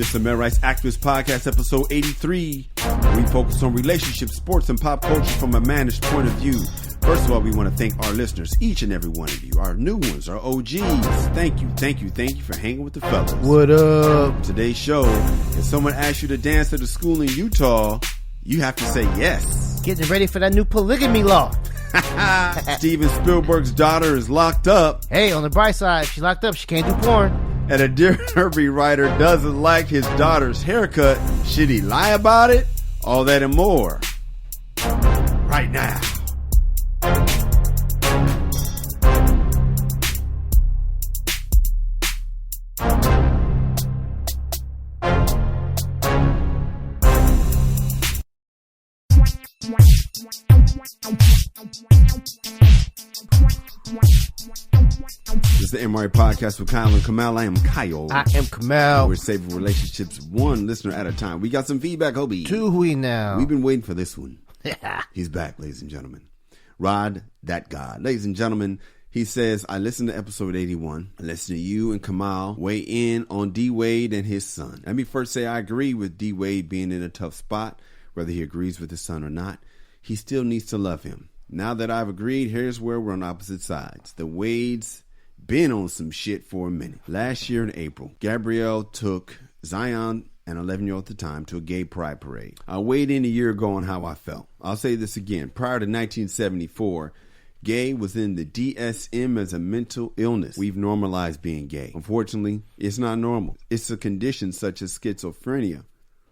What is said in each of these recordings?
This is the Male Rights Activist Podcast, episode 83. We focus on relationships, sports, and pop culture from a managed point of view. First of all, we want to thank our listeners, each and every one of you, our new ones, our OGs. Thank you for hanging with the fellas. What up? Today's show, if someone asks you to dance at a school in Utah, you have to say yes. Getting ready for that new polygamy law. Steven Spielberg's daughter is locked up. Hey, on the bright side, she's locked up. She can't do porn. And a Dear Erby writer doesn't like his daughter's haircut. Should he lie about it? All that and more. Right now. This is the MRA Podcast with Kyle and Kamal. I am Kyle. I am Kamal. We're saving relationships one listener at a time. We got some feedback, Hobie. Do we now? We've been waiting for this one. He's back, ladies and gentlemen. Rod, that guy. Ladies and gentlemen, he says, I listened to episode 81. I listened to you and Kamal weigh in on D. Wade and his son. Let me first say I agree with D. Wade being in a tough spot, whether he agrees with his son or not. He still needs to love him. Now that I've agreed, here's where we're on opposite sides. The Wade's been on some shit for a minute. Last year in April, Gabrielle took Zion, an 11-year-old at the time, to a gay pride parade. I weighed in a year ago on how I felt. I'll say this again. Prior to 1974, gay was in the DSM as a mental illness. We've normalized being gay. Unfortunately, it's not normal. It's a condition such as schizophrenia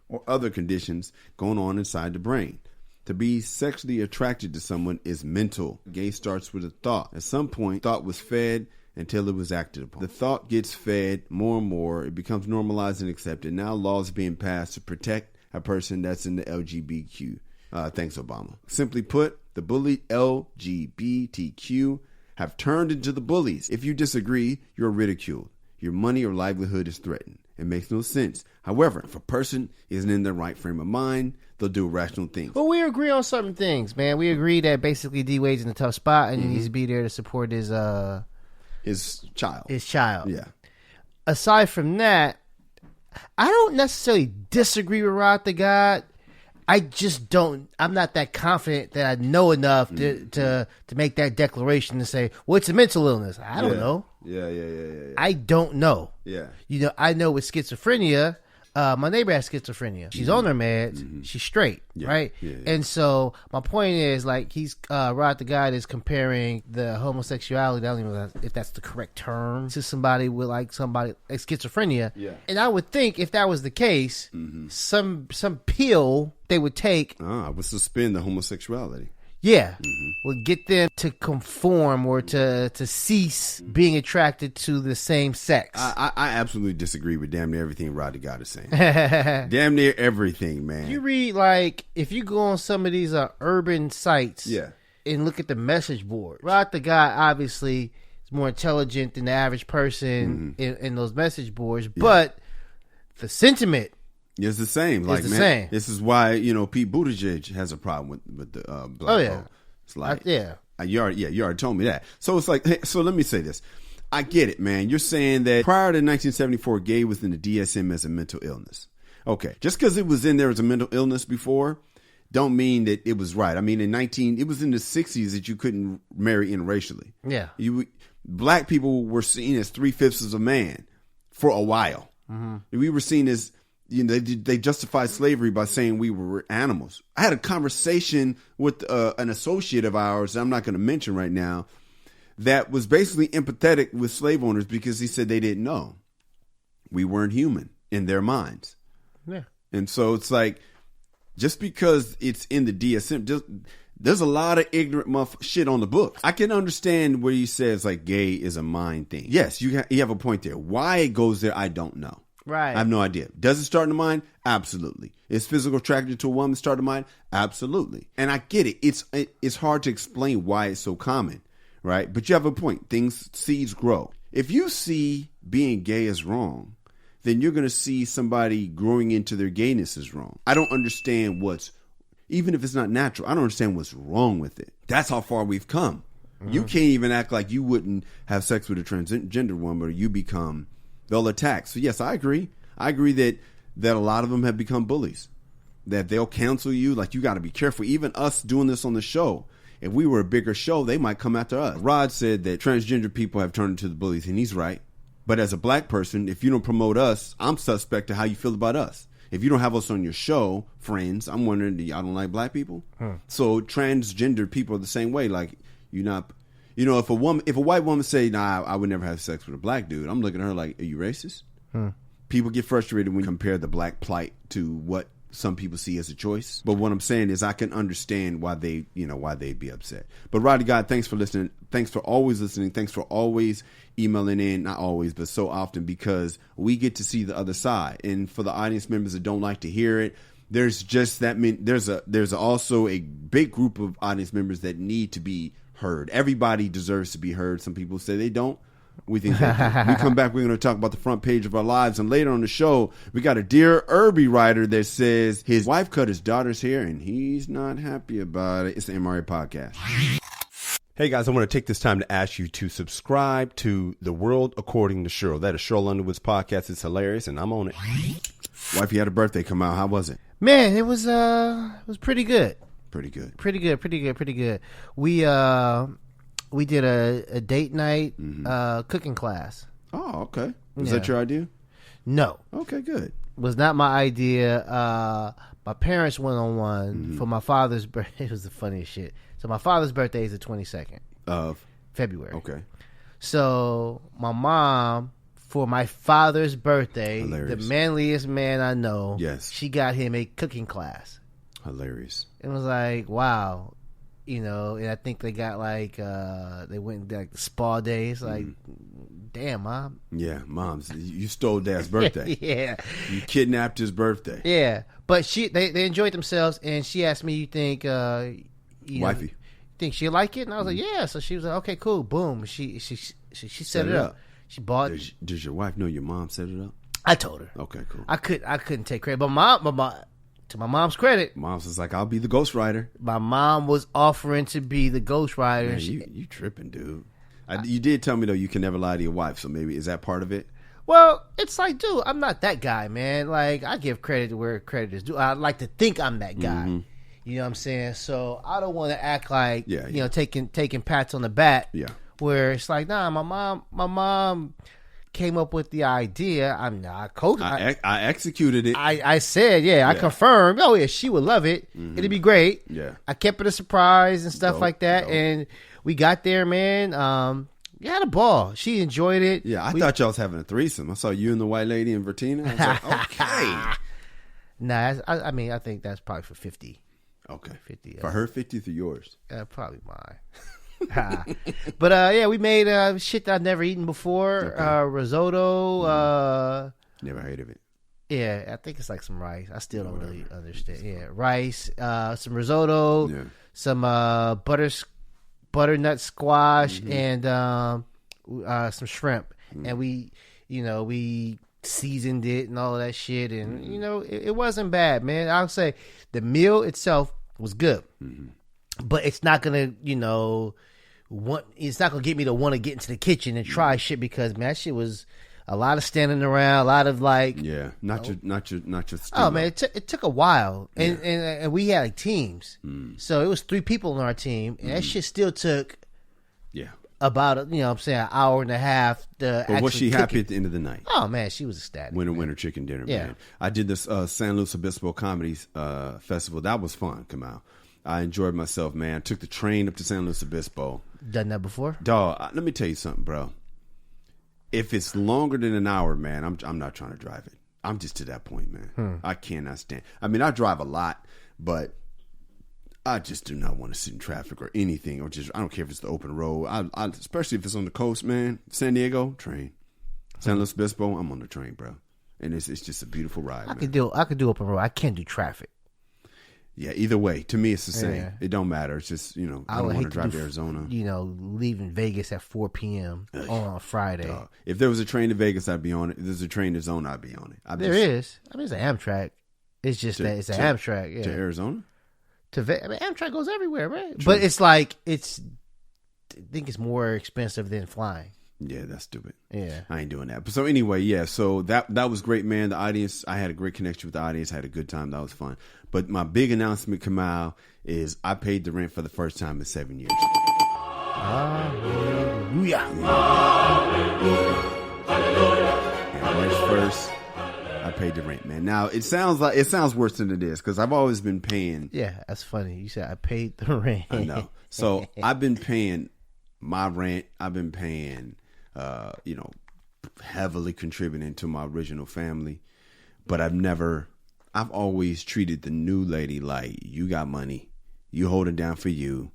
or other conditions going on inside the brain. To be sexually attracted to someone is mental. Gay starts with a thought. At some point, thought was fed until it was acted upon. The thought gets fed more and more. It becomes normalized and accepted. Now laws are being passed to protect a person that's in the LGBTQ. Thanks, Obama. Simply put, the bullied LGBTQ have turned into the bullies. If you disagree, you're ridiculed. Your money or livelihood is threatened. It makes no sense. However, if a person isn't in their right frame of mind, they'll do irrational things. Well, we agree on certain things, man. We agree that basically D. Wade's in a tough spot and he needs to be there to support his child. His child. Yeah. Aside from that, I don't necessarily disagree with Rod the God. I just don't. I'm not that confident that I know enough to make that declaration to say, well, it's a mental illness. I don't know. Yeah. I don't know. Yeah. You know, I know with schizophrenia, my neighbor has schizophrenia. She's on her meds. She's straight, right? Yeah. And so my point is, like, he's Rod the guy is comparing the homosexuality, I don't even know if that's the correct term, to somebody with somebody like schizophrenia. Yeah. And I would think if that was the case, some pill they would take would suspend the homosexuality. Yeah, would get them to conform or to cease being attracted to the same sex. I absolutely disagree with damn near everything Roddy God is saying. Damn near everything, man. You read, if you go on some of these urban sites and look at the message board, Rod the guy obviously is more intelligent than the average person in those message boards, but the sentiment it's the same. Same. This is why, Pete Buttigieg has a problem with the black vote. It's like, you already told me that. So it's like, hey, so let me say this. I get it, man. You're saying that prior to 1974, gay was in the DSM as a mental illness. Okay. Just because it was in there as a mental illness before, don't mean that it was right. I mean, it was in the 60s that you couldn't marry interracially. Yeah. Black people were seen as 3/5 of a man for a while. We were seen as, they justified slavery by saying we were animals. I had a conversation with an associate of ours that I'm not going to mention right now that was basically empathetic with slave owners because he said they didn't know. We weren't human in their minds. Yeah. And so it's like, just because it's in the DSM, there's a lot of ignorant shit on the books. I can understand where he says gay is a mind thing. Yes, you have a point there. Why it goes there, I don't know. Right. I have no idea. Does it start in the mind? Absolutely. Is physical attraction to a woman start in the mind? Absolutely. And I get it. It's hard to explain why it's so common, right? But you have a point. Seeds grow. If you see being gay as wrong, then you're going to see somebody growing into their gayness as wrong. I don't understand even if it's not natural, I don't understand what's wrong with it. That's how far we've come. You can't even act like you wouldn't have sex with a transgender woman or you become, they'll attack. So yes, I agree. I agree that that a lot of them have become bullies. That they'll cancel you. Like, you got to be careful. Even us doing this on the show, if we were a bigger show, they might come after us. Rod said that transgender people have turned into the bullies, and he's right. But as a black person, if you don't promote us, I'm suspect to how you feel about us. If you don't have us on your show, friends, I'm wondering, do y'all don't like black people? So transgender people are the same way. Like, you're not, if a white woman say, nah, I would never have sex with a black dude, I'm looking at her like, are you racist? People get frustrated when you compare the black plight to what some people see as a choice. But what I'm saying is I can understand why they'd be upset. But Roddy God, thanks for listening. Thanks for always listening. Thanks for always emailing in. Not always, but so often, because we get to see the other side. And for the audience members that don't like to hear it, there's just that there's also a big group of audience members that need to be heard. Everybody deserves to be heard. Some people say they don't. We think that we come back, we're going to talk about the front page of our lives. And later on the show, we got a Dear Erby writer that says his wife cut his daughter's hair and he's not happy about it. It's the MRA podcast. Hey guys, I want to take this time to ask you to subscribe to The World According to Cheryl. That is Cheryl Underwood's podcast. It's hilarious and I'm on it. Wifey had a birthday come out. How was it? Man, it was pretty good. Pretty good. We did a date night cooking class. Oh, okay. Was that your idea? No. Okay, good. Was not my idea. My parents went on one for my father's birthday. It was the funniest shit. So my father's birthday is the 22nd of February. Okay. So my mom, for my father's birthday, Hilarious. the manliest man I know, yes, she got him a cooking class. Hilarious. It was like, wow. And I think they got they went like spa days. Like, damn, Mom. Yeah, Moms, you stole Dad's birthday. Yeah, you kidnapped his birthday. Yeah, but they enjoyed themselves, and she asked me, "You think, wifey, think she'll like it?" And I was like, "Yeah." So she was like, "Okay, cool, boom." She set it up. She bought. Does your wife know your mom set it up? I told her. Okay, cool. I couldn't take credit, but to my mom's credit, Mom's was like, I'll be the ghostwriter. My mom was offering to be the ghostwriter. Man, you tripping, dude. You did tell me, though, you can never lie to your wife, so maybe, is that part of it? Well, it's like, dude, I'm not that guy, man. Like, I give credit to where credit is due. I like to think I'm that guy. You know what I'm saying? So I don't want to act like, taking pats on the back. Yeah. Where it's like, nah, my mom came up with the idea. I'm not coach. I executed it. I said, I confirmed. Oh yeah, she would love it. It'd be great. Yeah. I kept it a surprise and stuff like that. And we got there, man. We had a ball. She enjoyed it. Yeah, I thought y'all was having a threesome. I saw you and the white lady and Vertina. I was like, okay. Nah, I think that's probably for 50. Okay. 50. For her 50th or yours? Probably mine. But we made shit that I've never eaten before. Okay. Risotto. Never heard of it. Yeah, I think it's like some rice. I still don't really understand. Yeah, rice, some risotto, some butternut squash, and some shrimp. And we seasoned it and all of that shit. And it wasn't bad, man. I'll say the meal itself was good, but it's not gonna it's not gonna get me to want to get into the kitchen and try shit, because man, that shit was a lot of standing around, a lot of like not your oh man, it took a while, and we had like teams, so it was 3 people on our team, and that shit still took about an hour and a half. But was she happy at the end of the night? Oh man, she was ecstatic. Winter chicken dinner, man. I did this San Luis Obispo Comedies Festival. That was fun. Come out. I enjoyed myself, man. I took the train up to San Luis Obispo. Done that before? Dog, let me tell you something, bro. If it's longer than an hour, man, I'm not trying to drive it. I'm just to that point, man. I cannot stand. I mean, I drive a lot, but I just do not want to sit in traffic or anything, or just, I don't care if it's the open road. I especially if it's on the coast, man. San Diego, train. San Luis Obispo, I'm on the train, bro. And it's just a beautiful ride. I could do open road. I can't do traffic. Yeah, either way, to me it's the same. It don't matter. It's just, I don't want to drive to Arizona. Leaving Vegas at 4 p.m. on a Friday. If there was a train to Vegas, I'd be on it. If there's a train to Arizona, I'd be on it. There is. I mean, it's an Amtrak. It's just that it's an Amtrak. Yeah. To Arizona? Amtrak goes everywhere, man. True. But it's like, I think it's more expensive than flying. Yeah, that's stupid. Yeah. I ain't doing that. But so anyway, yeah, so that was great, man. The audience, I had a great connection with the audience. I had a good time. That was fun. But my big announcement, Kamal, is I paid the rent for the first time in 7 years. Hallelujah. And March 1st, I paid the rent, man. Now, it sounds worse than it is because I've always been paying. Yeah, that's funny. You said I paid the rent. I know. So I've been paying my rent. I've been paying, heavily contributing to my original family. But I've always treated the new lady like, you got money. You hold it down for you.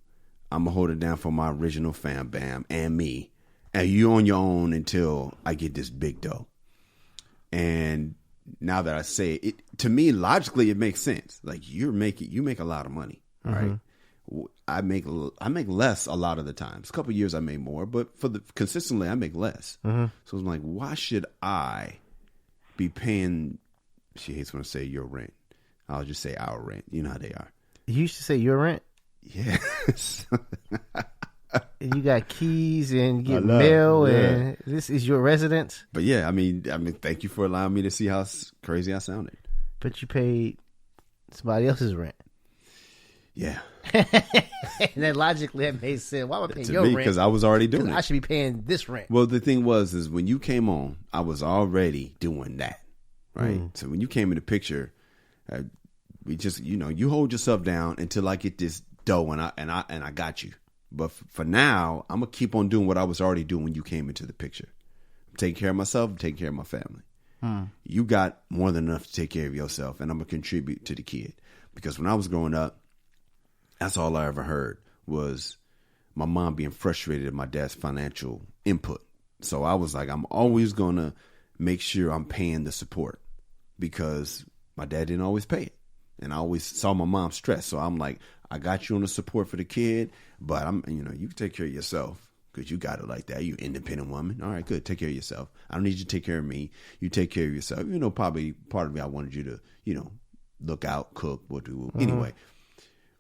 I'm going to hold it down for my original fam bam and me. And you on your own until I get this big dough. And now that I say it, to me, logically, it makes sense. Like you make a lot of money, right? I make less a lot of the times. A couple of years I made more, but consistently I make less. So I'm like, why should I be paying? She hates when I say your rent. I'll just say our rent. You know how they are. You used to say your rent? Yes. And you got keys and you get mail and this is your residence? But yeah, I mean, thank you for allowing me to see how crazy I sounded. But you paid somebody else's rent. Yeah. And then logically that made sense. Why am I paying your rent? Because I was already doing it. I should be paying this rent. Well, the thing is when you came on, I was already doing that. Right. So when you came in the picture, we just, you hold yourself down until I get this dough and I got you. But for now, I'm going to keep on doing what I was already doing when you came into the picture. I'm taking care of myself, I'm taking care of my family. You got more than enough to take care of yourself, and I'm going to contribute to the kid. Because when I was growing up, that's all I ever heard was my mom being frustrated at my dad's financial input. So I was like, I'm always going to make sure I'm paying the support because my dad didn't always pay it. And I always saw my mom stressed. So I'm like, I got you on the support for the kid, but you can take care of yourself because you got it like that. You're an independent woman. All right, good. Take care of yourself. I don't need you to take care of me. You take care of yourself. Probably part of me, I wanted you to, look out, cook, what do. Anyway.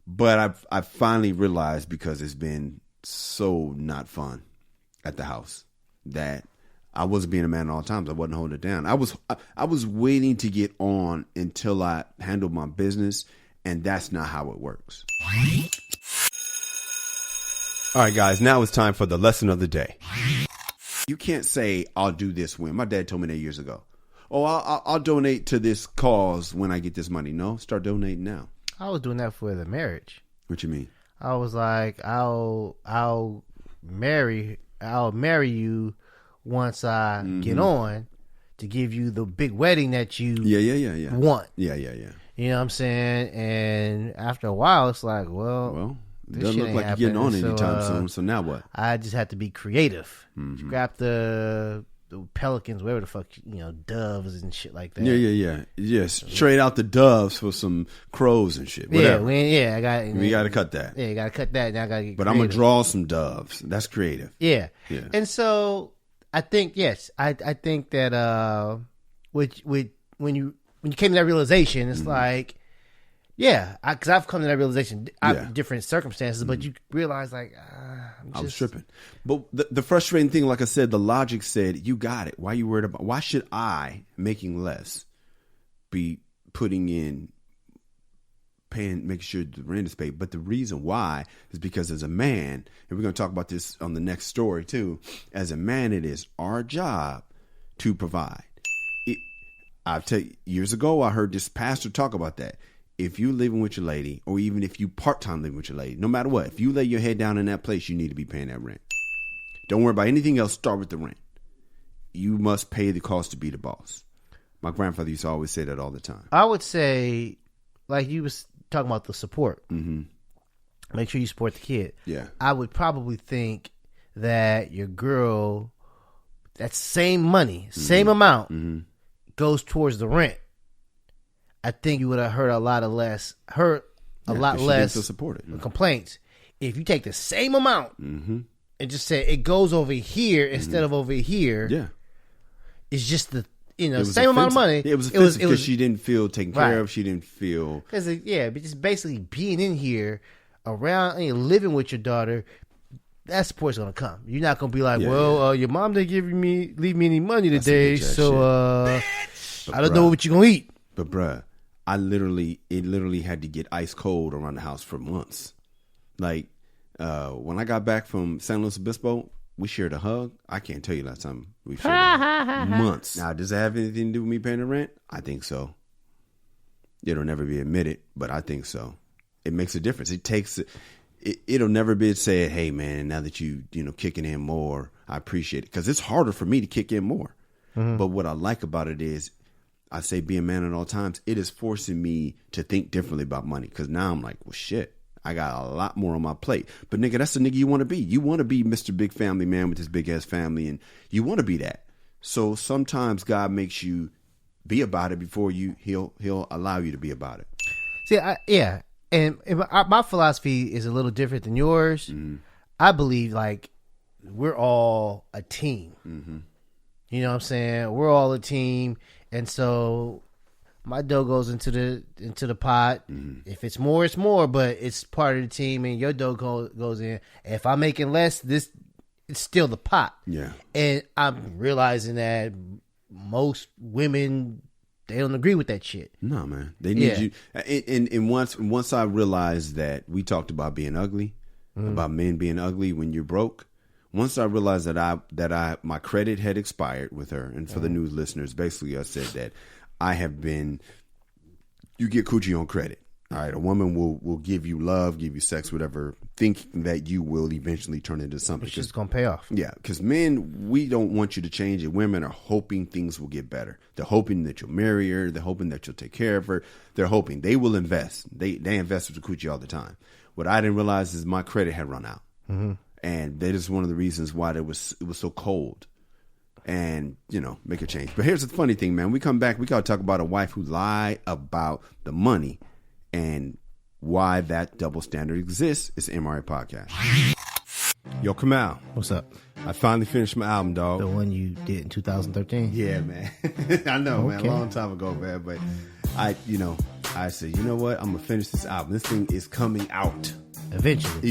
But I finally realized because it's been so not fun at the house that I wasn't being a man at all times. I wasn't holding it down. I was waiting to get on until I handled my business, and that's not how it works. All right, guys, now it's time for the lesson of the day. You can't say, I'll do this when. My dad told me that years ago. Oh, I'll donate to this cause when I get this money. No, start donating now. I was doing that for the marriage. What you mean? I was like, I'll marry you once I get on to give you the big wedding that you want. Yeah. You know what I'm saying? And after a while, it's like, well, it doesn't look like you're getting on anytime soon. So now what? I just have to be creative. Scrap the pelicans, whatever the fuck, doves and shit like that. Yeah. Trade out the doves for some crows and shit. Whatever. We got to cut that. Yeah, you got to cut that. Now I got to get. But creative. I'm gonna draw some doves. That's creative. Yeah. And so I think I think that when you came to that realization, it's like. Yeah, because I've come to that realization, different circumstances, but you realize I was tripping. But the frustrating thing, like I said, the logic said, you got it. Why are you worried about? Why should I, making less, be putting in, making sure the rent is paid? But the reason why is because as a man, and we're going to talk about this on the next story too, as a man, it is our job to provide. I'll tell you, years ago, I heard this pastor talk about that. If you living with your lady, or even if you part-time living with your lady, no matter what, if you lay your head down in that place, you need to be paying that rent. Don't worry about anything else. Start with the rent. You must pay the cost to be the boss. My grandfather used to always say that all the time. I would say, like you was talking about the support. Make sure you support the kid. Yeah. I would probably think that your girl, that same money, same amount, goes towards the rent. I think you would have heard a lot less complaints if you take the same amount and just say it goes over here instead of over here. Yeah, it's just the same amount of money. It was offensive because she didn't feel taken care of. She didn't feel but just basically being in here around living with your daughter. that support's gonna come. You're not gonna be like, your mom didn't leave me any money today, so I don't know what you're gonna eat. But bruh, it literally had to get ice cold around the house for months. Like when I got back from San Luis Obispo, we shared a hug. I can't tell you last time we shared a hug. Months. Now, does that have anything to do with me paying the rent? I think so. It'll never be admitted, but I think so. It makes a difference. It'll never be said, hey man, now that you kicking in more, I appreciate it. Because it's harder for me to kick in more. Mm-hmm. But what I like about it is, I say being a man at all times, it is forcing me to think differently about money. Because now I'm like, well, shit, I got a lot more on my plate. But nigga, that's the nigga you want to be. You want to be Mr. Big Family Man with his big ass family, and you want to be that. So sometimes God makes you be about it before he'll allow you to be about it. See, and my philosophy is a little different than yours. Mm-hmm. I believe like we're all a team. Mm-hmm. You know what I'm saying? We're all a team. And so my dough goes into the pot. Mm-hmm. If it's more, it's more, but it's part of the team, and your dough goes in. And if I'm making less, it's still the pot. Yeah. And I'm realizing that most women, they don't agree with that shit. No, man. They need you. And once I realized that we talked about being ugly, about men being ugly when you're broke. Once I realized that my credit had expired with her, and for the new listeners, basically I said that you get coochie on credit. All right, a woman will give you love, give you sex, whatever, thinking that you will eventually turn into something. It's just gonna pay off. Yeah, because men, we don't want you to change it. Women are hoping things will get better. They're hoping that you'll marry her. They're hoping that you'll take care of her. They're hoping they will invest. They invest with the coochie all the time. What I didn't realize is my credit had run out. Mm-hmm. And that is one of the reasons why it was so cold, and make a change. But here's the funny thing, man. We come back, we gotta talk about a wife who lied about the money and why that double standard exists. It's the MRA podcast. Yo, Kamal, what's up? I finally finished my album, dog. The one you did in 2013. Yeah, man. I know, man. A long time ago, man. But I said, you know what? I'm gonna finish this album. This thing is coming out. Eventually.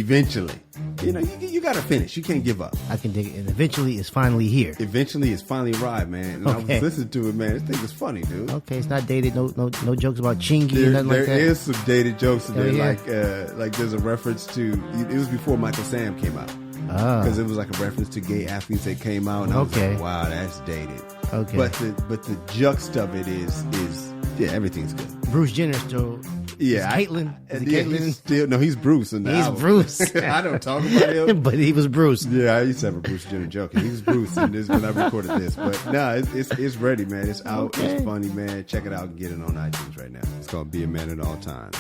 You got to finish. You can't give up. I can dig it. And eventually it's finally here. Eventually it's finally arrived, man. And I was listening to it, man. This thing is funny, dude. Okay, it's not dated. No jokes about chingy or nothing like that. There is some dated jokes in there. Like there's a reference to, it was before Michael Sam came out. Because it was like a reference to gay athletes that came out. And I was like, wow, that's dated. Okay. But the juxt of it is everything's good. Bruce Jenner still... Yeah, Caitlyn. Caitlyn? He's Bruce. He's Bruce. I don't talk about him, but he was Bruce. Yeah, I used to have a Bruce Jenner joke. He was Bruce, and this is when I recorded this. But no, it's ready, man. It's out. Okay. It's funny, man. Check it out and get it on iTunes right now. It's called "Be a Man at All Times."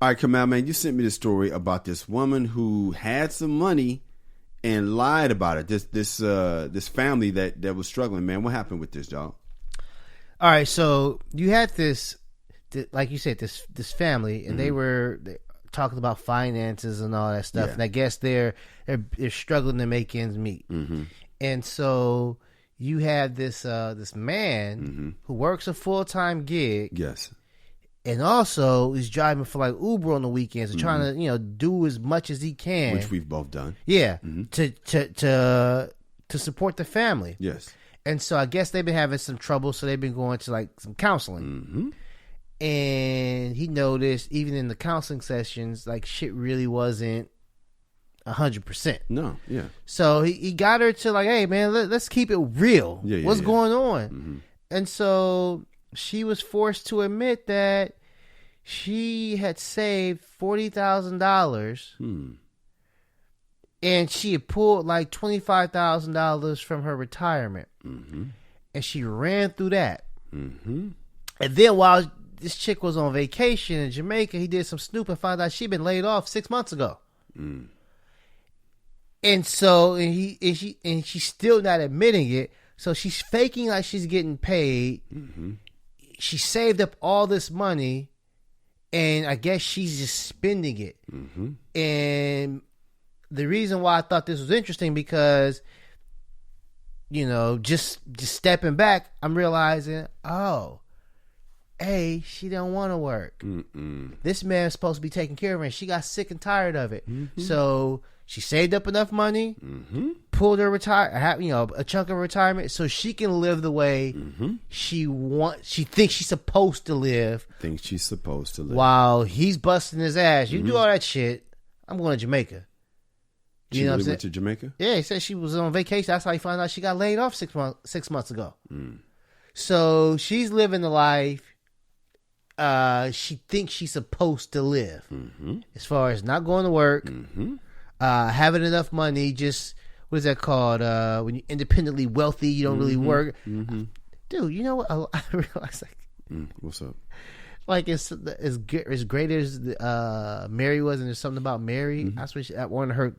All right, Kamal, man, you sent me the story about this woman who had some money and lied about it. This family that was struggling, man. What happened with this, dog? All right, so you had this, like you said, this family, and they were talking about finances and all that stuff. Yeah. And I guess they're struggling to make ends meet. Mm-hmm. And so you have this man who works a full-time gig. Yes. And also is driving for like Uber on the weekends and trying to do as much as he can, which we've both done. Yeah, to support the family. Yes. And so I guess they've been having some trouble, so they've been going to like some counseling. Mm-hmm. And he noticed even in the counseling sessions, like shit really wasn't 100%. No, yeah. So he got her to like, hey man, let's keep it real. Yeah, what's going on? Mm-hmm. And so she was forced to admit that she had saved $40,000. And she had pulled like $25,000 from her retirement. Mm-hmm. And she ran through that. Mm-hmm. And then while this chick was on vacation in Jamaica, he did some snooping and found out she'd been laid off 6 months ago. Mm. And so, and she's still not admitting it. So she's faking like she's getting paid. Mm-hmm. She saved up all this money, and I guess she's just spending it. Mm-hmm. And the reason why I thought this was interesting because, just stepping back, I'm realizing, A, she don't want to work. This man's supposed to be taking care of her, and she got sick and tired of it. So she saved up enough money, pulled her a chunk of retirement, so she can live the way she thinks she's supposed to live. While he's busting his ass. You do all that shit, I'm going to Jamaica. She really went to Jamaica? Yeah, he said she was on vacation. That's how he found out she got laid off 6 months ago. So she's living the life she thinks she's supposed to live. As far as not going to work, having enough money, just, what is that called? When you're independently wealthy, you don't really work. Dude, you know what? I realized, what's up? Like, as great as Mary was, and there's something about Mary, that's what one of her,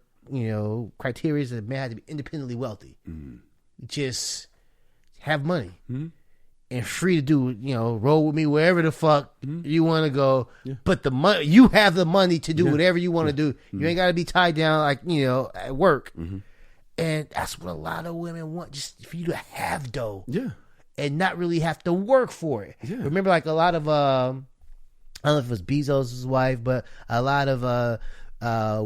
criteria is that a man had to be independently wealthy. Just have money. And free to do, roll with me wherever the fuck you want to go. Yeah. But the money, you have the money to do whatever you want to do. You ain't got to be tied down at work. And that's what a lot of women want, just for you to have dough. Yeah. And not really have to work for it. Yeah. Remember, like, a lot of, I don't know if it was Bezos' wife, but a lot of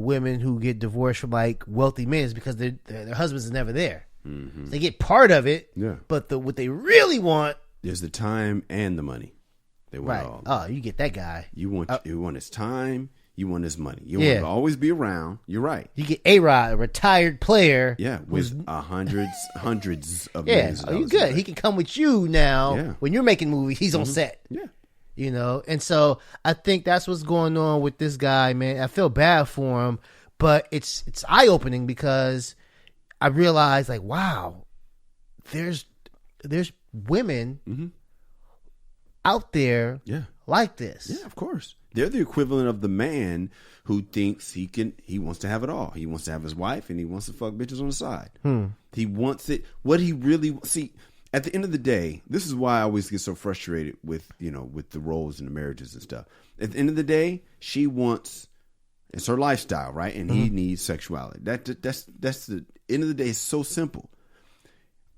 women who get divorced from, like, wealthy men is because their husbands is never there. They get part of it, but what they really want, there's the time and the money. They want all. Oh, you get that guy. You want his time. You want his money. You want him to always be around. You're right. You get A-Rod, a retired player. Yeah, with hundreds of millions of dollars. You good. He can come with you now. Yeah. When you're making movies, he's on set. Yeah. And so I think that's what's going on with this guy, man. I feel bad for him, but it's eye-opening because I realized, like, wow, there's women out there like this. Yeah, of course. They're the equivalent of the man who thinks he wants to have it all. He wants to have his wife and he wants to fuck bitches on the side. He wants it. What he really see at the end of the day, this is why I always get so frustrated with the roles and the marriages and stuff. At the end of the day, it's her lifestyle, right? And he needs sexuality. That's the end of the day. It's so simple.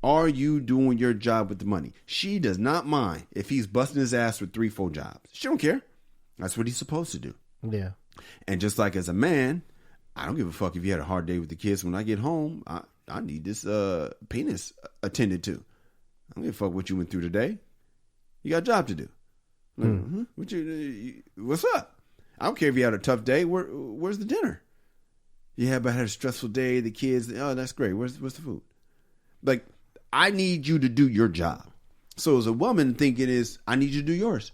Are you doing your job with the money? She does not mind if he's busting his ass with 3-4 jobs. She don't care. That's what he's supposed to do. Yeah. And just like as a man, I don't give a fuck if you had a hard day with the kids. When I get home, I need this penis attended to. I don't give a fuck what you went through today. You got a job to do. What's up? I don't care if you had a tough day. Where's the dinner? You had a stressful day. The kids. Oh, that's great. Where's the food? Like, I need you to do your job. So as a woman, thinking is, I need you to do yours.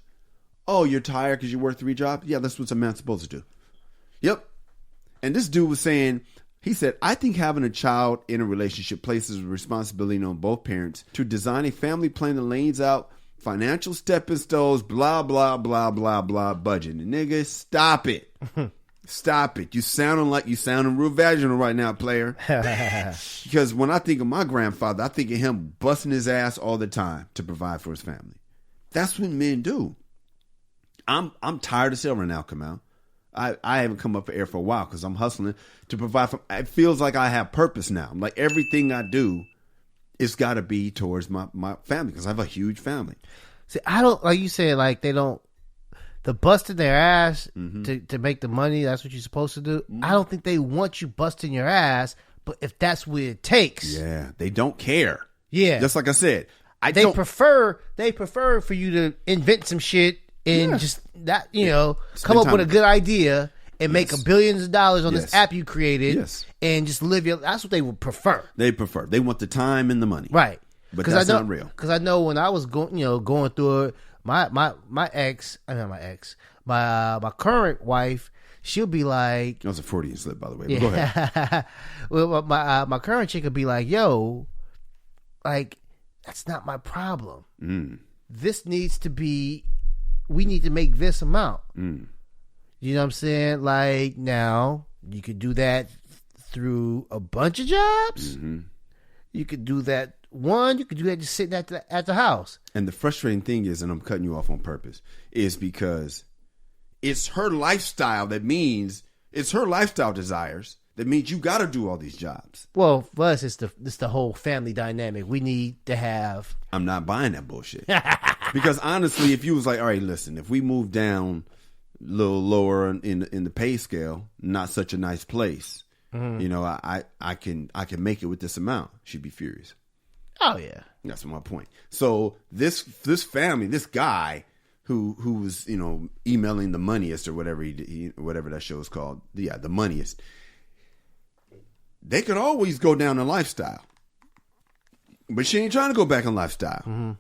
Oh, you're tired because you work 3 jobs? Yeah, that's what a man's supposed to do. Yep. And this dude was saying, he said, I think having a child in a relationship places a responsibility on both parents to design a family plan that lays out financial stepping stones, blah, blah, blah, blah, blah, budget. And nigga, stop it. Stop it. You sounding real vaginal right now, player. Because when I think of my grandfather, I think of him busting his ass all the time to provide for his family. That's what men do. I'm tired of selling now, Kamal. I haven't come up for air for a while because I'm hustling to provide for. It feels like I have purpose now. Like everything I do, it's got to be towards my family because I have a huge family. See, I don't, like you said, like they don't. The busting their ass to make the money, that's what you're supposed to do. I don't think they want you busting your ass, but if that's what it takes. Yeah, they don't care. Yeah. Just like I said. They prefer for you to invent some shit and just that, come up with a good idea and make billions of dollars on this app you created and just live your, that's what they would prefer. They want the time and the money. Right. But that's not real. Because I know when I was going through it, my current wife, she'll be like, that was a Freudian slip, by the way. But go ahead. Well, my current chick will be like, yo, like, that's not my problem. This needs to be, we need to make this amount. You know what I'm saying? Like, now you could do that through a bunch of jobs. You could do that. You could do that just sitting at the house. And the frustrating thing is, and I'm cutting you off on purpose, is because it's her lifestyle desires that means you got to do all these jobs. Well, for us, it's the whole family dynamic. We need to have. I'm not buying that bullshit. Because honestly, if you was like, all right, listen, if we move down a little lower in the pay scale, not such a nice place, you know, I can make it with this amount. She'd be furious. Oh yeah, that's my point. So this family, this guy who was, you know, emailing the moneyest or whatever whatever that show is called, the moneyest. They could always go down in lifestyle, but she ain't trying to go back in lifestyle.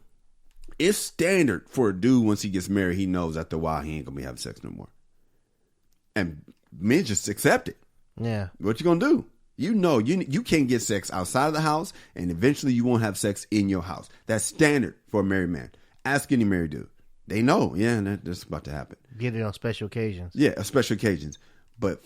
It's standard for a dude once he gets married, he knows after a while he ain't gonna be having sex no more, and men just accept it. Yeah, what you gonna do? You know, you can't get sex outside of the house, and eventually you won't have sex in your house. That's standard for a married man. Ask any married dude. They know, that's about to happen. Get it on special occasions. Yeah, special occasions. But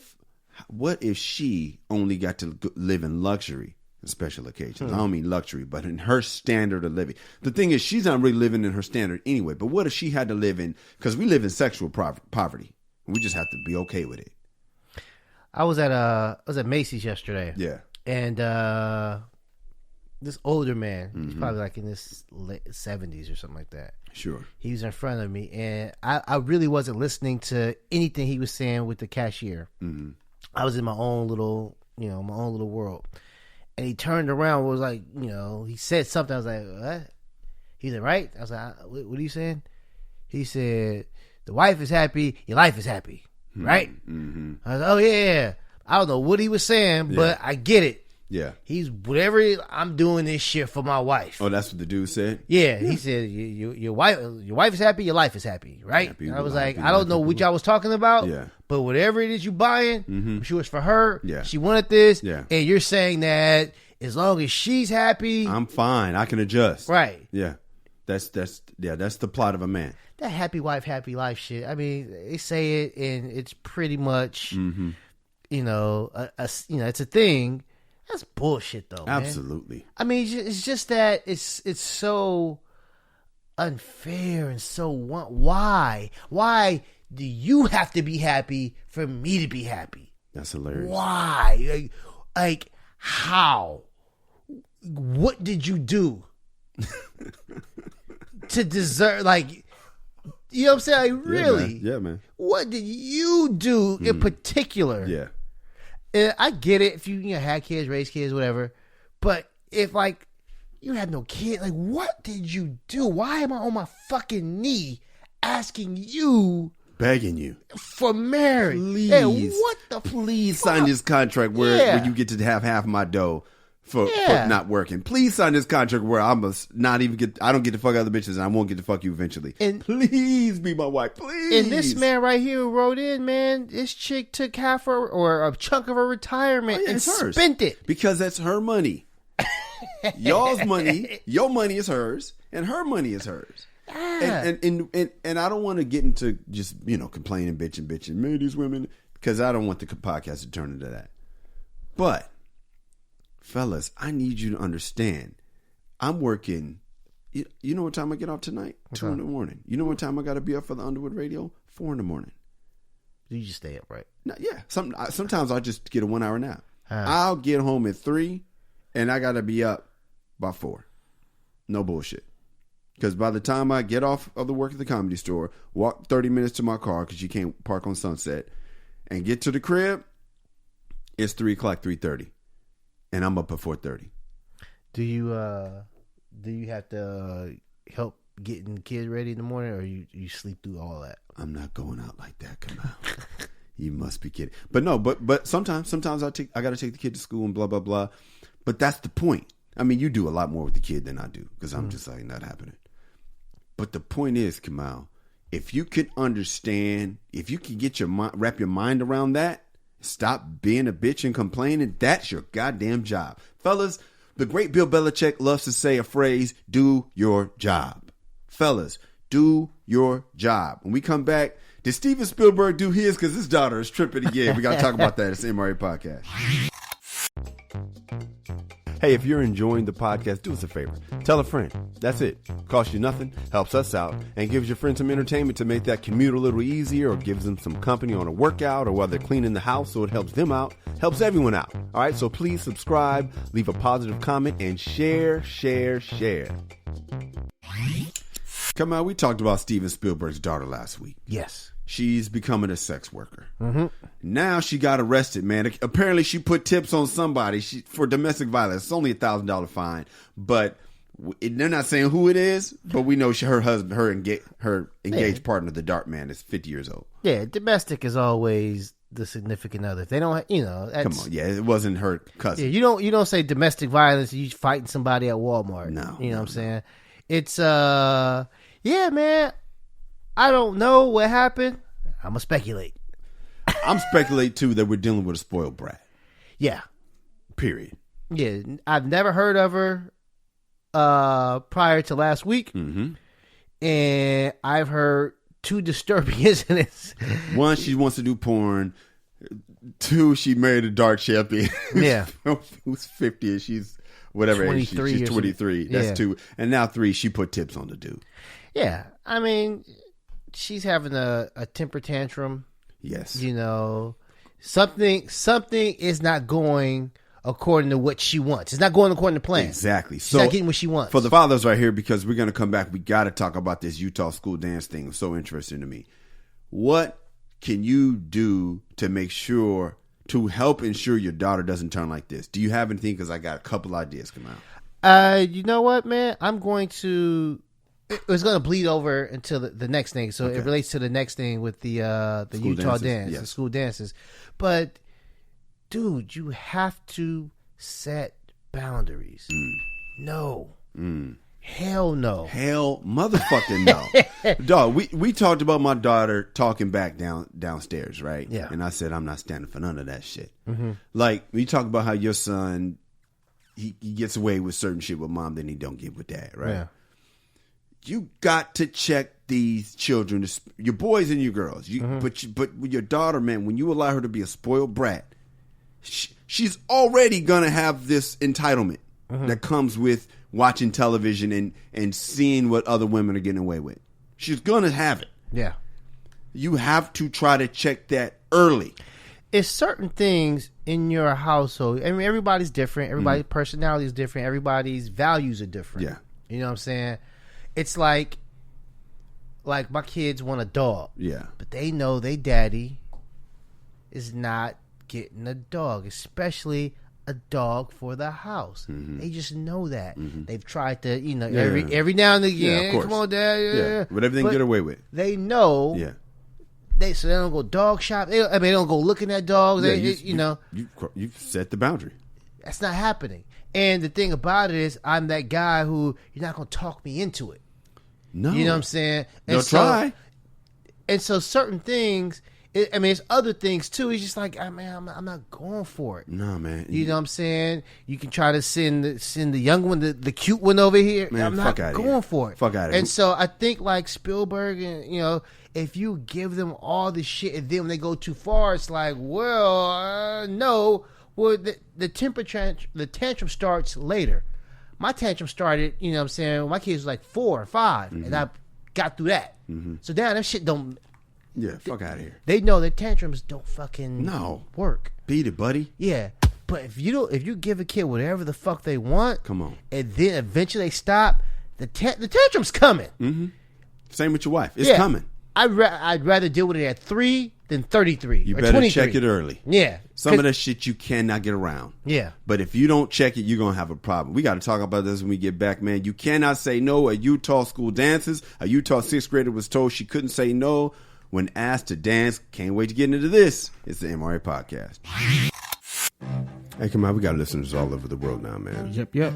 what if she only got to live in luxury on special occasions? I don't mean luxury, but in her standard of living. The thing is, she's not really living in her standard anyway. But what if she had to live in, because we live in sexual poverty. We just have to be okay with it. I was at Macy's yesterday. Yeah. And this older man, he's probably like in his late 70s or something like that. Sure. He was in front of me, and I really wasn't listening to anything he was saying with the cashier. I was in my own little world. And he turned around and was like, you know, he said something. I was like, what? He said, right? I was like, what are you saying? He said, the wife is happy, your life is happy. Right? I was like, oh, yeah. I don't know what he was saying, but I get it. Yeah. He's whatever. I'm doing this shit for my wife. Oh, that's what the dude said? Yeah. He said, your wife is happy, your life is happy. Right? Happy, I was like, I don't know what y'all was talking about. Yeah. But whatever it is you buying, I'm sure it's for her. Yeah. She wanted this. Yeah. And you're saying that as long as she's happy, I'm fine. I can adjust. Right. Yeah. That's the plot of a man. That happy wife, happy life shit. I mean, they say it, and it's pretty much, you know, it's a thing. That's bullshit, though. Absolutely. Man. I mean, it's just that it's so unfair and so why do you have to be happy for me to be happy? That's hilarious. Why? Like how? What did you do to deserve? Like, you know what I'm saying? Like, really? Yeah, man. What did you do in particular? Yeah. And I get it if you had kids, raised kids, whatever. But if like you had no kid, like what did you do? Why am I on my fucking knee asking you, begging you for marriage? Please, hey, what the please sign this contract where you get to have half my dough. For not working. Please sign this contract where I don't get to fuck other bitches and I won't get to fuck you eventually. And please be my wife, please. And this man right here who wrote in, man, this chick took half her or a chunk of her retirement and spent it. Because that's her money. Y'all's money, your money is hers, and her money is hers. And I don't want to get into just, complaining, bitching, man, these women, because I don't want the podcast to turn into that. But fellas, I need you to understand. I'm working. You know what time I get off tonight? 2 in the morning. You know what time I got to be up for the Underwood Radio? 4 in the morning. You just stay up, right? No, yeah. Sometimes I'll just get a 1 hour nap. I'll get home at 3, and I got to be up by 4. No bullshit. Because by the time I get off of the work at the Comedy Store, walk 30 minutes to my car because you can't park on Sunset, and get to the crib, it's 3 o'clock, 3:30. And I'm up at 4:30. Do you have to help getting kids ready in the morning, or you sleep through all that? I'm not going out like that. Come out. You must be kidding. But no, but sometimes I got to take the kid to school and blah blah blah. But that's the point. I mean, you do a lot more with the kid than I do because I'm just like not happening. But the point is, Kamal, if you can understand, if you can get wrap your mind around that. Stop being a bitch and complaining. That's your goddamn job. Fellas, the great Bill Belichick loves to say a phrase, do your job. Fellas, do your job. When we come back, did Steven Spielberg do his? Because his daughter is tripping again. We got to talk about that. It's the MRA Podcast. Hey, if you're enjoying the podcast, do us a favor. Tell a friend. That's it. Costs you nothing, helps us out, and gives your friend some entertainment to make that commute a little easier, or gives them some company on a workout, or while they're cleaning the house so it helps them out. Helps everyone out. All right, so please subscribe, leave a positive comment, and share. Come on, we talked about Steven Spielberg's daughter last week. Yes. She's becoming a sex worker. Mm-hmm. Now she got arrested, man. Apparently she put tips on somebody for domestic violence. It's only $1,000 fine, but they're not saying who it is. But we know her husband, her engaged partner, the dark man, is 50 years old. Yeah, domestic is always the significant other. If they don't, come on, yeah, it wasn't her cousin. Yeah, you don't say domestic violence. You fighting somebody at Walmart. No, what I'm saying. It's yeah, man. I don't know what happened. I'm gonna speculate. I'm speculating too that we're dealing with a spoiled brat. Yeah. Period. Yeah, I've never heard of her prior to last week, and I've heard 2 disturbing incidents. 1, she wants to do porn. 2, she married a dark champion. Yeah, who's 50 and she's whatever age she's 23. That's 2, and now 3, she put tips on the dude. Yeah, I mean, she's having a temper tantrum. Yes, something is not going according to what she wants. It's not going according to plan. Exactly. She's not getting what she wants. For the fathers right here, because we're going to come back, we got to talk about this Utah school dance thing. It's so interesting to me. What can you do to make sure, to help ensure your daughter doesn't turn like this? Do you have anything? Because I got a couple ideas coming out. You know what, man? I'm going to... It's going to bleed over until the next thing. So it relates to the next thing with the Utah dance, the school dances. But, dude, you have to set boundaries. No. Hell no. Hell motherfucking no. Dog, we talked about my daughter talking back downstairs, right? Yeah. And I said, I'm not standing for none of that shit. Like, we talk about how your son, he gets away with certain shit with mom, then he don't get with dad, right? Yeah. You got to check these children, your boys and your girls. But with your daughter, man, when you allow her to be a spoiled brat, she's already going to have this entitlement that comes with watching television and seeing what other women are getting away with. She's going to have it. Yeah. You have to try to check that early. It's certain things in your household. I mean, everybody's different. Everybody's personality is different. Everybody's values are different. Yeah. You know what I'm saying? It's like my kids want a dog. Yeah. But they know their daddy is not getting a dog, especially a dog for the house. They just know that. They've tried to, every now and again, hey, come on, Dad. Yeah. Whatever they can get away with. They know. Yeah. So they don't go dog shop. They don't go looking at dogs. Yeah, you've set the boundary. That's not happening. And the thing about it is, I'm that guy who you're not going to talk me into it. No. You know what I'm saying? And try. And so certain things, it's other things too. It's just like, I'm not going for it. No, man. You know what I'm saying? You can try to send the young one, the cute one over here. Man, I'm not going for it. Fuck out of here. And so I think like Spielberg, and if you give them all this shit, and then when they go too far, it's like, well, no. Well, the tantrum starts later. My tantrum started, you know what I'm saying, when my kids was like 4 or 5, and I got through that. So now that shit don't... Yeah, fuck out of here. They know that tantrums don't fucking work. Beat it, buddy. Yeah, but if you give a kid whatever the fuck they want... Come on. And then eventually they stop, the tantrum's coming. Same with your wife. It's coming. I'd rather deal with it at 3 than 33 you or better 23. check it early. Yeah. Some of that shit you cannot get around. Yeah. But if you don't check it, you're going to have a problem. We got to talk about this when we get back, man. You cannot say no at Utah school dances. A Utah 6th grader was told she couldn't say no when asked to dance. Can't wait to get into this. It's the MRA Podcast. Hey, come on, we got listeners all over the world now, man. Yep.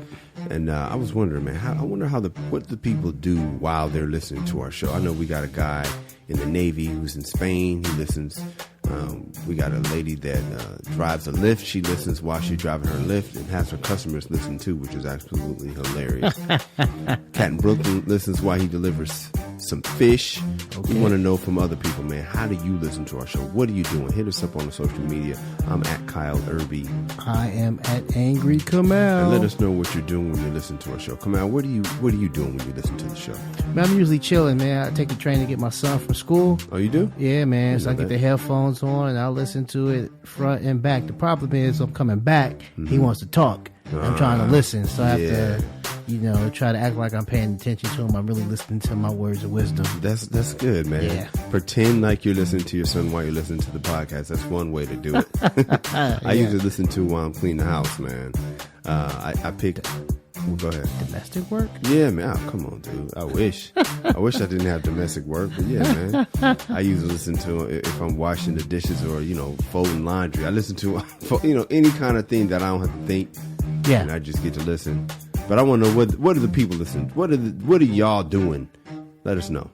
And I was wondering, man, what the people do while they're listening to our show. I know we got a guy in the Navy who's in Spain. He listens. We got a lady that drives a Lyft. She listens while she's driving her Lyft and has her customers listen too, which is absolutely hilarious. Cat in Brooklyn listens while he delivers some fish. Okay. We want to know from other people, man, how do you listen to our show? What are you doing? Hit us up on the social media. I'm at Kyle Erby. I am at Angry Kamal. And let us know what you're doing when you listen to our show. Kamal, what are you doing when you listen to the show? Man, I'm usually chilling, man. I take the train to get my son from school. Oh, you do? Yeah, man. So I get the headphones on and I'll listen to it front and back. The problem is I'm coming back. He wants to talk. I'm trying to listen, so I have to, try to act like I'm paying attention to them. I'm really listening to my words of wisdom. That's good, man. Yeah. Pretend like you're listening to your son while you're listening to the podcast. That's one way to do it. I usually listen to while I'm cleaning the house, man. I pick... Well, go ahead. Domestic work? Yeah, man. Oh, come on, dude. I wish I didn't have domestic work, but yeah, man. I usually listen to if I'm washing the dishes or folding laundry. I listen to any kind of thing that I don't have to think. Yeah, and I just get to listen. But I want to know what are the people listening? What are y'all doing? Let us know.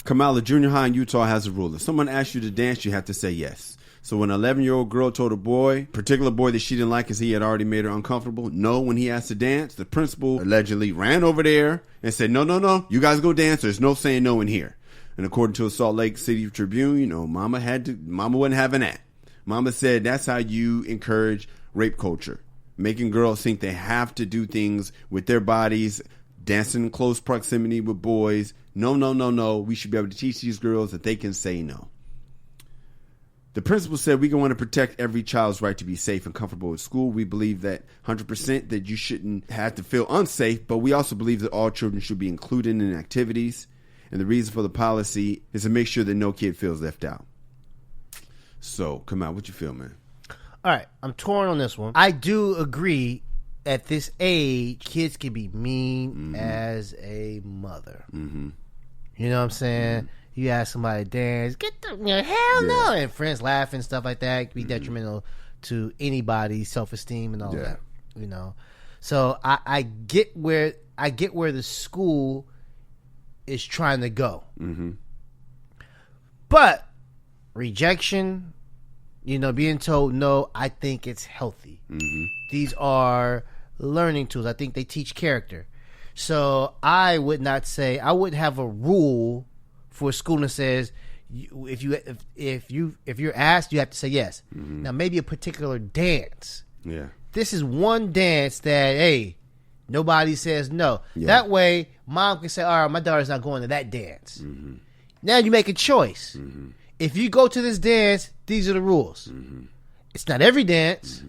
Kamala, junior high in Utah has a rule: if someone asks you to dance, you have to say yes. So when an 11-year-old girl told a particular boy that she didn't like because he had already made her uncomfortable, no when he asked to dance, the principal allegedly ran over there and said, no, you guys go dance. There's no saying no in here. And according to a Salt Lake City Tribune, Mama wasn't having that. Mama said that's how you encourage rape culture, making girls think they have to do things with their bodies, dancing in close proximity with boys. No. We should be able to teach these girls that they can say no. The principal said, we want to protect every child's right to be safe and comfortable at school. We believe that 100% that you shouldn't have to feel unsafe, but we also believe that all children should be included in activities. And the reason for the policy is to make sure that no kid feels left out. So, come on, what you feel, man? All right, I'm torn on this one. I do agree at this age, kids can be mean as a mother. Mm-hmm. You know what I'm saying? Mm-hmm. You ask somebody to dance, hell no, and friends laugh and stuff like that. It can be detrimental to anybody's self-esteem and all that. So I get where the school is trying to go, but rejection, being told no, I think it's healthy. These are learning tools. I think they teach character. So I wouldn't have a rule for a school that says if you're asked, you have to say yes. Now maybe a particular dance. Yeah. This is one dance that nobody says no. Yeah. That way mom can say, all right, my daughter's not going to that dance. Now you make a choice. If you go to this dance, these are the rules. It's not every dance.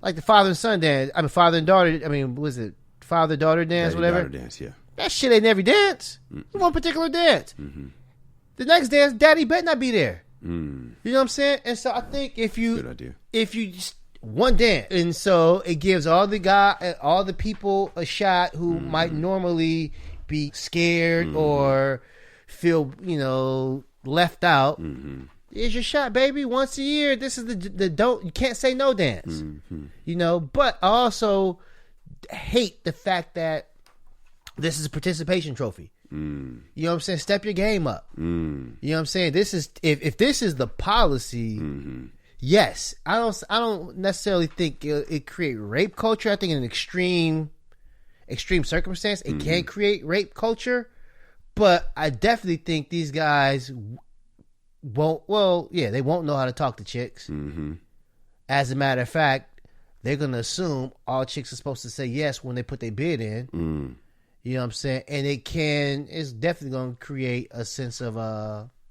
Like the father and son dance. I mean father and daughter, was it father-daughter dance, whatever? Daughter dance, yeah. That shit ain't every dance. It's one particular dance. The next dance, daddy better not be there. You know what I'm saying? And so I think if you just one dance, and so it gives all the people a shot who might normally be scared or feel, left out. Here's your shot, baby. Once a year, this is you can't say no dance. But I also hate the fact that this is a participation trophy. You know what I'm saying? Step your game up. You know what I'm saying? This is if this is the policy, yes. I don't necessarily think it create rape culture. I think in an extreme circumstance it can create rape culture, but I definitely think these guys won't. Well, yeah, they won't know how to talk to chicks. As a matter of fact, they're gonna assume all chicks are supposed to say yes when they put their bid in. You know what I'm saying? And it's definitely going to create a sense of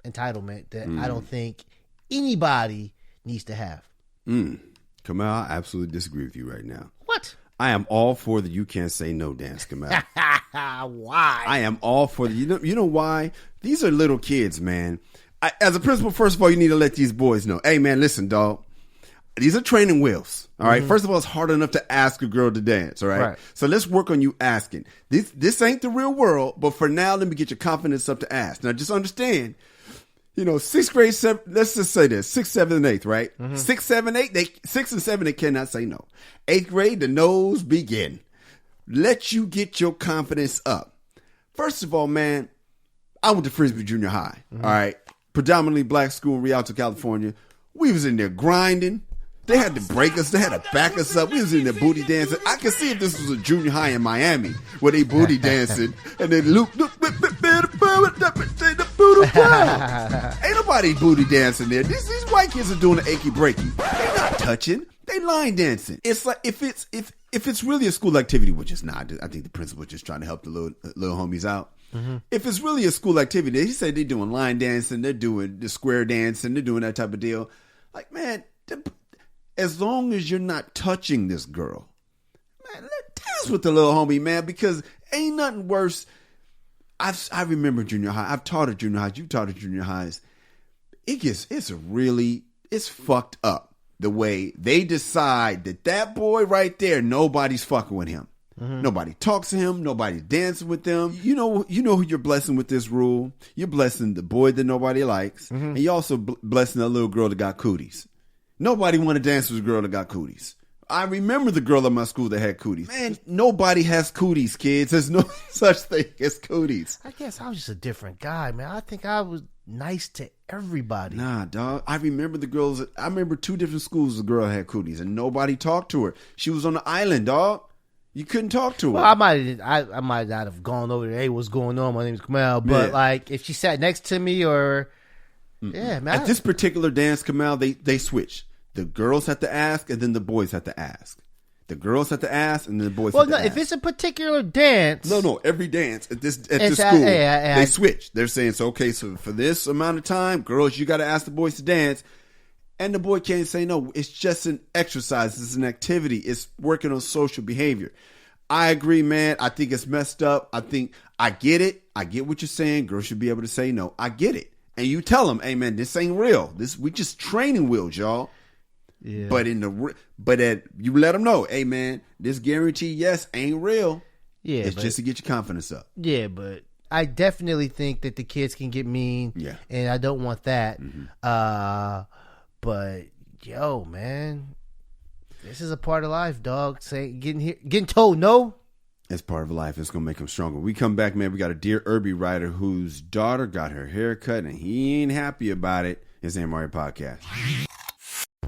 entitlement that I don't think anybody needs to have. Kamal, I absolutely disagree with you right now. What? I am all for the you can't say no dance, Kamal. Why? I am all for the, you know why? These are little kids, man. As a principal, first of all, you need to let these boys know, hey, man, listen, dog. These are training wheels, all right? First of all, it's hard enough to ask a girl to dance, all right? So let's work on you asking. This ain't the real world, but for now, let me get your confidence up to ask. Now, just understand, sixth grade, let's just say this, 6th, 7th, and 8th, right? 6, 7, 8, 6 and 7, they cannot say no. 8th grade, the no's begin. Let you get your confidence up. First of all, man, I went to Frisbee Junior High, all right? Predominantly black school in Rialto, California. We was in there grinding. They had to break us. They had to back us up. We was in there booty dancing. I can see if this was a junior high in Miami where they booty dancing and then ain't nobody booty dancing there. These white kids are doing the achy breaky. They're not touching. They line dancing. It's like if it's really a school activity, which is not. I think the principal is just trying to help the little homies out. If it's really a school activity, he said they're doing line dancing, they're doing the square dancing, they're doing that type of deal. Like, man, as long as you're not touching this girl, man, dance with the little homie, man, because ain't nothing worse. I remember junior high. I've taught at junior highs. You taught at junior highs. It's fucked up the way they decide that boy right there, nobody's fucking with him. Mm-hmm. Nobody talks to him. Nobody dances with them. You know who you're blessing with this rule. You're blessing the boy that nobody likes, and you're also blessing the little girl that got cooties. Nobody want to dance with a girl that got cooties. I remember the girl at my school that had cooties. Man, nobody has cooties, kids. There's no such thing as cooties. I guess I was just a different guy, man. I think I was nice to everybody. Nah, dog. I remember the girls. I remember 2 different schools the girl had cooties, and nobody talked to her. She was on the island, dog. You couldn't talk to her. Well, I might not have gone over there. Hey, what's going on? My name's Kamal. But like, if she sat next to me, or yeah, man. At this particular dance, Kamal, they switch. The girls have to ask, and then the boys have to ask. The girls have to ask, and then the boys have to ask. If it's a particular dance. No, every dance at this school, they switch. They're saying, so for this amount of time, girls, you got to ask the boys to dance. And the boy can't say no. It's just an exercise. It's an activity. It's working on social behavior. I agree, man. I think it's messed up. I get it. I get what you're saying. Girls should be able to say no. I get it. And you tell them, hey, man, this ain't real. We just training wheels, y'all. Yeah. But you let them know, hey, man, this guarantee, yes, ain't real. Yeah, it's just to get your confidence up. Yeah, but I definitely think that the kids can get mean. Yeah, and I don't want that. Mm-hmm. But yo, man, this is a part of life, dog. Getting told no. It's part of life. It's gonna make them stronger. We come back, man. We got a Dear Erby writer whose daughter got her hair cut and he ain't happy about it. It's the MRA Podcast.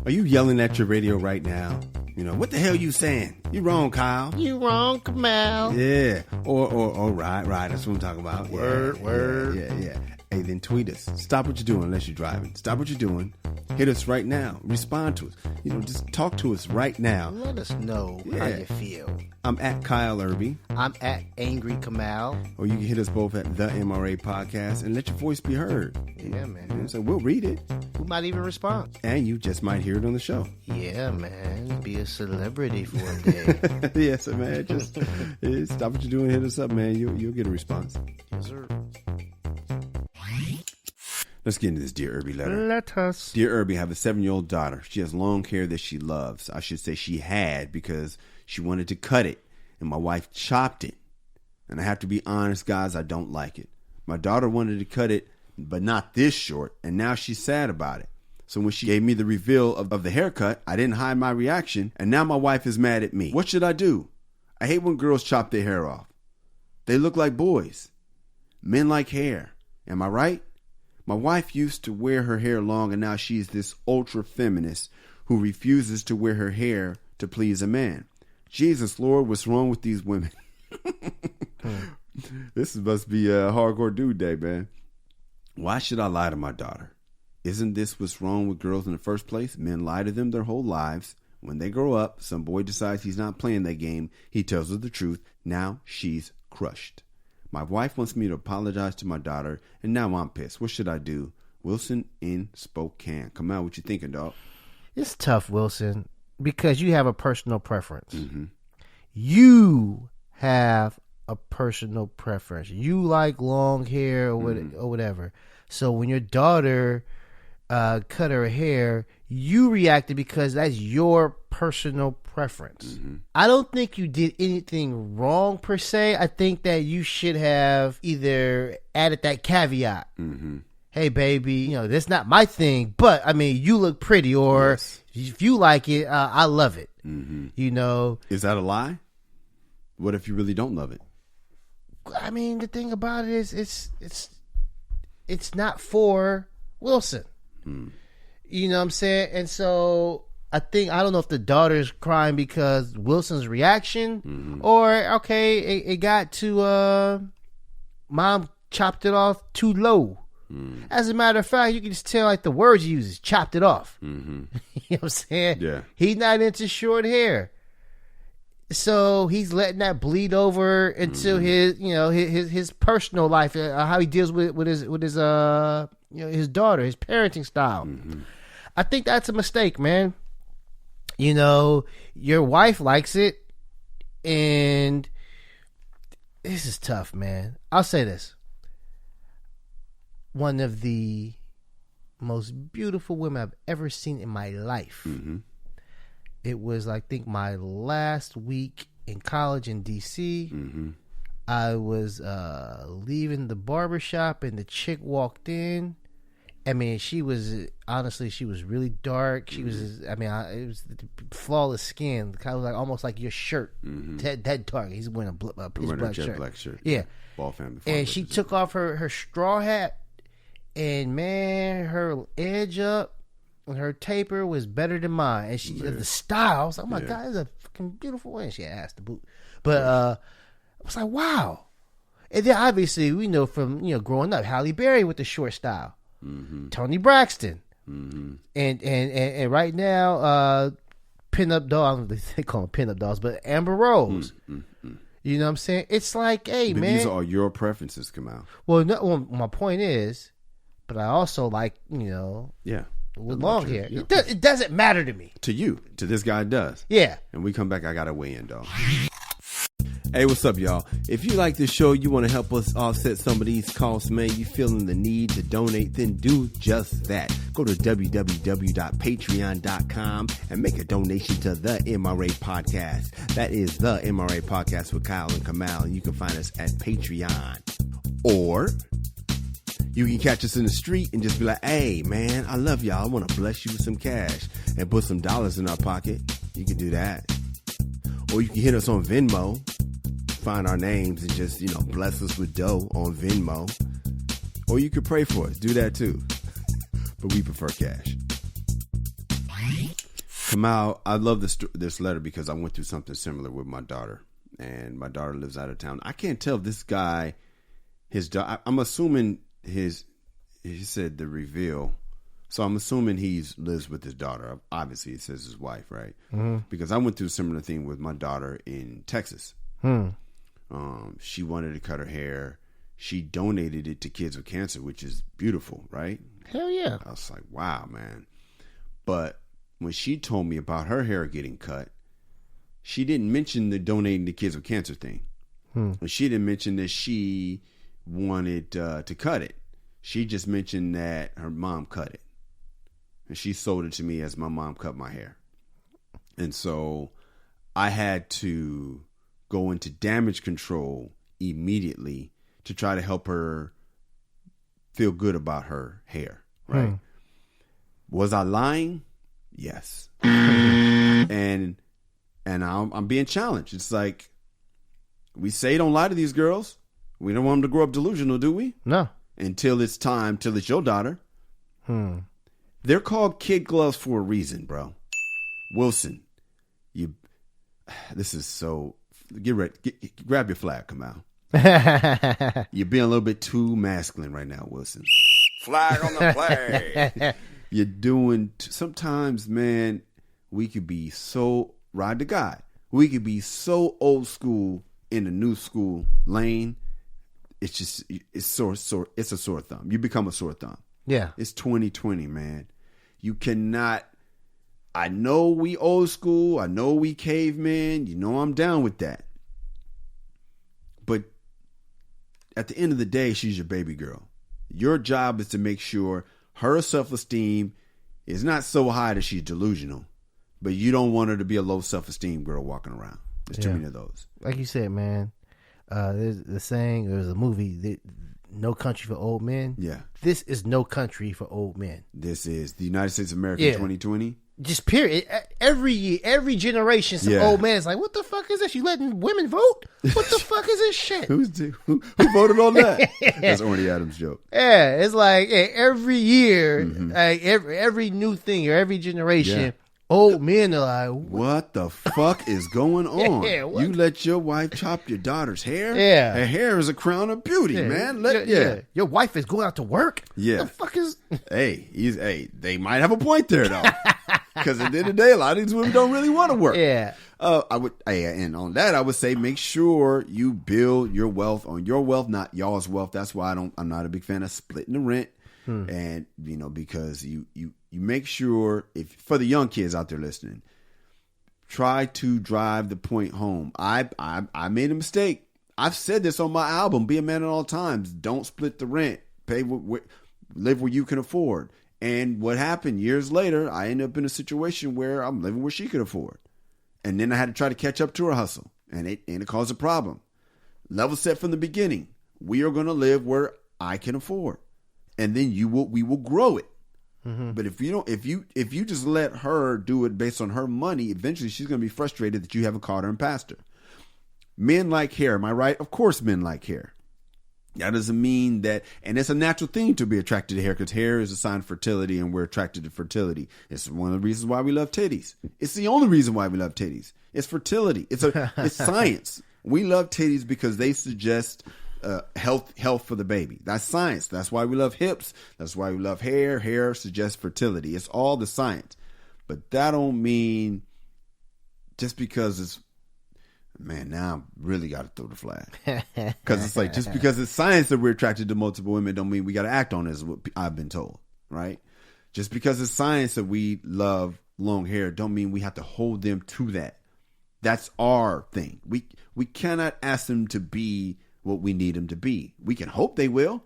Are you yelling at your radio right now? You know, what the hell you saying? You wrong, Kyle. You wrong, Kamal. Yeah. Or right. That's what I'm talking about. Word. Yeah. Hey, then tweet us. Stop what you're doing unless you're driving. Stop what you're doing. Hit us right now. Respond to us. Just talk to us right now. Let us know how you feel. I'm at Kyle Erby. I'm at Angry Kamal. Or you can hit us both at the MRA Podcast and let your voice be heard. Yeah, man. So we'll read it. We might even respond. And you just might hear it on the show. Yeah, man. Be a celebrity for a day. Yes, man. Just stop what you're doing. Hit us up, man. You'll get a response. Yes, sir. Let's get into this Dear Erby letter. Let us. Dear Erby, I have a 7-year-old daughter. She has long hair that she loves. I should say she had, because she wanted to cut it, and my wife chopped it. And I have to be honest, guys, I don't like it. My daughter wanted to cut it, but not this short, and now she's sad about it. So when she gave me the reveal of the haircut, I didn't hide my reaction, and now my wife is mad at me. What should I do? I hate when girls chop their hair off. They look like boys. Men like hair. Am I right? My wife used to wear her hair long, and now she's this ultra-feminist who refuses to wear her hair to please a man. Jesus, Lord, what's wrong with these women? This must be a hardcore dude day, man. Why should I lie to my daughter? Isn't this what's wrong with girls in the first place? Men lie to them their whole lives. When they grow up, some boy decides he's not playing that game. He tells her the truth. Now she's crushed. My wife wants me to apologize to my daughter, and now I'm pissed. What should I do? Wilson in Spokane. Come on, what you thinking, dog? It's tough, Wilson, because you have a personal preference. Mm-hmm. You have a personal preference. You like long hair or whatever. So when your daughter cut her hair, you reacted because that's your personal preference. Mm-hmm. I don't think you did anything wrong per se. I think that you should have either added that caveat. Mm-hmm. Hey, baby, that's not my thing, but I mean, you look pretty, or yes, if you like it, I love it. Mm-hmm. Is that a lie? What if you really don't love it? I mean, the thing about it is it's not for Wilson. Mm. You know what I'm saying? And so I don't know if the daughter's crying because Wilson's reaction, or okay, it got to mom chopped it off too low. As a matter of fact, you can just tell, like, the words he uses, chopped it off. Mm-hmm. You know what I'm saying? Yeah. He's not into short hair. So he's letting that bleed over into his personal life, how he deals with his his daughter, his parenting style. Mm-hmm. I think that's a mistake, man. Your wife likes it. And this is tough, man. I'll say this. One of the most beautiful women I've ever seen in my life. Mm-hmm. It was, I think, my last week in college in D.C. Mm-hmm. I was leaving the barbershop and the chick walked in. I mean, she was really dark. She was, it was flawless skin. Kind of like almost like your shirt. Mm-hmm. That dark. He's wearing a pitch black shirt. Yeah. Ball family. And she took off her straw hat, and man, her edge up and her taper was better than mine. And she the style. I was like, oh my God, it's a fucking beautiful way. And she had ass to boot. But I was like, wow. And then obviously we know from growing up, Halle Berry with the short style. Mm-hmm. Toni Braxton, mm-hmm. and right now, pinup doll. I don't know if they call them pinup dolls, but Amber Rose. Mm-hmm. You know what I'm saying? It's like, hey, but man, these are your preferences, Kamal. Well, my point is, but I also like with long hair. It doesn't matter to me. To you, to this guy, it does. Yeah. And we come back. I gotta weigh in, dog. Hey, what's up, y'all? If you like this show, you want to help us offset some of these costs, man, you feeling the need to donate, then do just that. Go to www.patreon.com and make a donation to the MRA Podcast. That is the MRA Podcast with Kyle and Kamal, and you can find us at Patreon. Or you can catch us in the street and just be like, hey, man, I love y'all. I want to bless you with some cash and put some dollars in our pocket. You can do that. Or you can hit us on Venmo. Find our names and just, bless us with dough on Venmo. Or you could pray for us. Do that too. But we prefer cash. Kamal, I love this letter because I went through something similar with my daughter. And my daughter lives out of town. I can't tell if this guy, I'm assuming he said the reveal. So I'm assuming he lives with his daughter. Obviously, it says his wife, right? Mm-hmm. Because I went through a similar thing with my daughter in Texas. She wanted to cut her hair. She donated it to Kids with Cancer, which is beautiful, right? Hell yeah. I was like, wow, man. But when she told me about her hair getting cut, she didn't mention the donating to Kids with Cancer thing. She didn't mention that she wanted to cut it. She just mentioned that her mom cut it. And she sold it to me as my mom cut my hair. And so I had to go into damage control immediately to try to help her feel good about her hair, right? Was I lying? Yes. and I'm being challenged. It's like, we say don't lie to these girls. We don't want them to grow up delusional, do we? No. Until it's your daughter. They're called kid gloves for a reason, bro. Wilson, this is so... Get ready. Grab your flag, Kamal. You're being a little bit too masculine right now, Wilson. Flag on the flag. You're doing... Sometimes, man, we could be so... Ride the guy. We could be so old school in the new school lane. It's just... It's a sore thumb. You become a sore thumb. Yeah. It's 2020, man. You cannot... I know we old school. I know we cavemen. I'm down with that. But at the end of the day, she's your baby girl. Your job is to make sure her self-esteem is not so high that she's delusional. But you don't want her to be a low self-esteem girl walking around. There's too many of those. Like you said, man, there's the saying, there's a movie, No Country for Old Men. Yeah. This is No Country for Old Men. This is the United States of America 2020. Just period. Every year, every generation, some old man is like, "What the fuck is this? You letting women vote? What the fuck is this shit?" Who voted on that? That's Orny Adams' joke. Yeah, it's like every year, like every new thing or every generation, old men are like, "What the fuck is going on? You let your wife chop your daughter's hair? Yeah, her hair is a crown of beauty, man. Your wife is going out to work. Yeah, what the fuck is? They might have a point there though." Because at the end of the day, a lot of these women don't really want to work. Yeah. And on that, I would say make sure you build your wealth on your wealth, not y'all's wealth. That's why I'm not a big fan of splitting the rent. And because you make sure, if for the young kids out there listening, try to drive the point home. I made a mistake. I've said this on my album, Be a Man at All Times. Don't split the rent. Live where you can afford. And what happened years later, I ended up in a situation where I'm living where she could afford. And then I had to try to catch up to her hustle. And it caused a problem. Level set from the beginning. We are going to live where I can afford. And then we will grow it. Mm-hmm. But if you just let her do it based on her money, eventually she's going to be frustrated that you haven't caught her and passed her. Men like hair, am I right? Of course men like hair. That doesn't mean that, and it's a natural thing to be attracted to hair because hair is a sign of fertility and we're attracted to fertility. It's one of the reasons why we love titties. It's the only reason why we love titties. It's fertility. It's science. We love titties because they suggest health for the baby. That's science. That's why we love hips. That's why we love hair. Hair suggests fertility. It's all the science. But that don't mean just because it's, man, now I really got to throw the flag. Because it's like, just because it's science that we're attracted to multiple women don't mean we got to act on it, is what I've been told, right? Just because it's science that we love long hair don't mean we have to hold them to that. That's our thing. We cannot ask them to be what we need them to be. We can hope they will,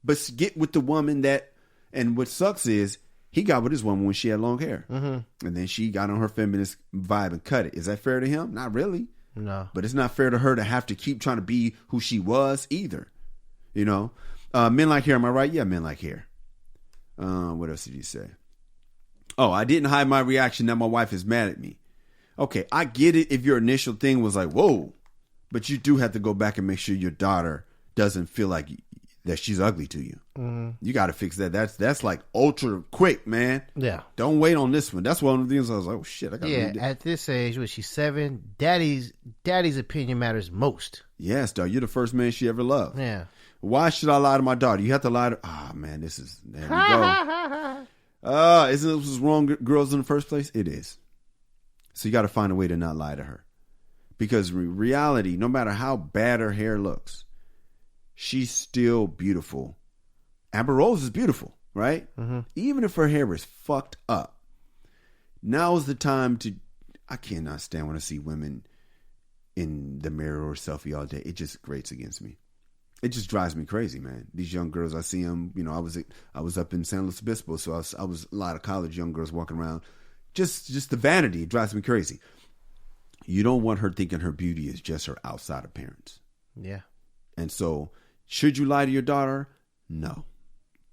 but get with the woman that, and what sucks is, he got with his woman when she had long hair. Mm-hmm. And then she got on her feminist vibe and cut it. Is that fair to him? Not really. No. But it's not fair to her to have to keep trying to be who she was either. You know? Men like hair, am I right? Yeah, men like hair. What else did he say? Oh, I didn't hide my reaction that my wife is mad at me. Okay, I get it if your initial thing was like, whoa. But you do have to go back and make sure your daughter doesn't feel like that she's ugly to you. Mm-hmm. You got to fix that. That's like ultra quick, man. Yeah. Don't wait on this one. That's one of the things I was like, oh shit, I got to read it. At this age, when she's 7, daddy's opinion matters most. Yes, dog. You're the first man she ever loved. Yeah. Why should I lie to my daughter? You have to lie to, man, there we go. Isn't this wrong girls in the first place? It is. So you got to find a way to not lie to her. Because reality, no matter how bad her hair looks, she's still beautiful. Amber Rose is beautiful, right? Mm-hmm. Even if her hair is fucked up. Now is the time to... I cannot stand when I see women in the mirror or selfie all day. It just grates against me. It just drives me crazy, man. These young girls, I see them. You know, I was up in San Luis Obispo, so I was a lot of college young girls walking around. Just the vanity, it drives me crazy. You don't want her thinking her beauty is just her outside appearance. Yeah. And so, should you lie to your daughter? No.